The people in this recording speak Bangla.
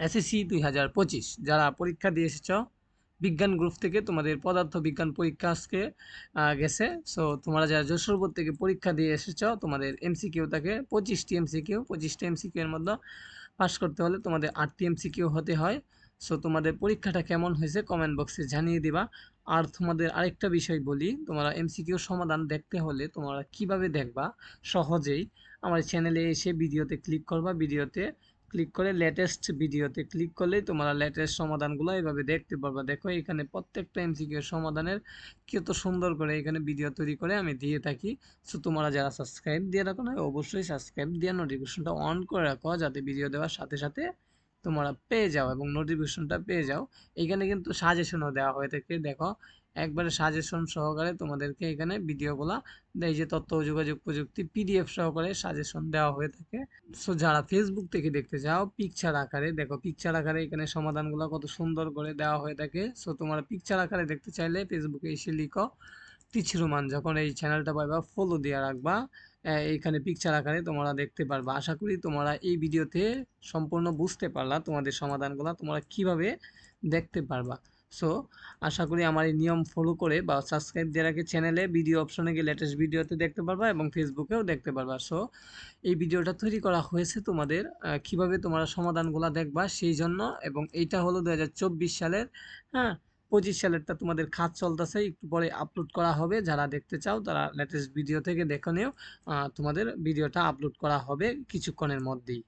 এসএসসি 2025 যারা পরীক্ষা দিয়ে এসেছ বিজ্ঞান গ্রুপ থেকে তোমাদের পদার্থ বিজ্ঞান পরীক্ষা আজকে গেছে। সো তোমরা যারা যশোরপুর থেকে পরীক্ষা দিয়ে এসেছ তোমাদের এমসিকিউ থাকে 25টি এমসিকিউ, 25টি এমসিকিউ এর মধ্যে পাস করতে হলে তোমাদের 8টি এমসিকিউ হতে হয়। সো তোমাদের পরীক্ষাটা কেমন হয়েছে কমেন্ট বক্সে জানিয়ে দিবা। আর তোমাদের আরেকটা বিষয় বলি, তোমরা এমসিকিউ সমাধান দেখতে হলে তোমরা কিভাবে দেখবা সহজেই আমার চ্যানেলে এসে ভিডিওতে ক্লিক করবা, ভিডিওতে ক্লিক করে লেটেস্ট ভিডিওতে ক্লিক করলেই তোমরা লেটেস্ট সমাধানগুলো এইভাবে দেখতে পারবা। দেখো এখানে প্রত্যেকটা এমসিকিউ সমাধানের কত সুন্দর করে এখানে ভিডিও তৈরি করে আমি দিয়ে থাকি। সো তোমরা যারা সাবস্ক্রাইব দিয়ে রাখো না অবশ্যই সাবস্ক্রাইব দিয়ে নোটিফিকেশনটা অন করে রাখো যাতে ভিডিও দেওয়ার সাথে সাথে তোমরা পেয়ে যাও এবং নোটিফিকেশনটা পেয়ে যাও। এখানে কিন্তু সাজেশনও দেওয়া হয়ে থাকে, দেখো একবারে সাজেশন সহকারে তোমাদেরকে এখানে ভিডিওগুলা এই যে তথ্য ও যোগাযোগ প্রযুক্তি পিডিএফ সহকারে সাজেশন দেওয়া হয়ে থাকে। সো যারা ফেসবুক থেকে দেখতে চাও পিকচার আকারে, দেখো পিকচার আকারে এখানে সমাধানগুলো কত সুন্দর করে দেওয়া হয়ে থাকে। সো তোমরা পিকচার আকারে দেখতে চাইলে ফেসবুকে এসে লিখো টিচ রোমান, যখন এই চ্যানেলটা পাইবা ফলো দিয়ে রাখবা, এইখানে পিকচার আকারে তোমরা দেখতে পারবা। আশা করি তোমরা এই ভিডিওতে সম্পূর্ণ বুঝতে পারলা তোমাদের সমাধানগুলো তোমরা কিভাবে দেখতে পারবা। সো আশা করি আমার এই নিয়ম ফলো করে বা সাবস্ক্রাইব দিয়ে রাখে চ্যানেলে ভিডিও অপশনে গিয়ে লেটেস্ট ভিডিওতে দেখতে পারবা এবং ফেসবুকেও দেখতে পারবা। সো এই ভিডিওটা তৈরি করা হয়েছে তোমাদের কিভাবে তোমরা সমাধানগুলো দেখবা সেই জন্য, এবং এইটা হলো 2024 সালের, হ্যাঁ 25 সালেরটা তোমাদের কাজ চলতেছে, একটু পরে আপলোড করা হবে। যারা দেখতে চাও তারা লেটেস্ট ভিডিও থেকে দেখে নিও, তোমাদের ভিডিওটা আপলোড করা হবে কিছুক্ষণের মধ্যেই।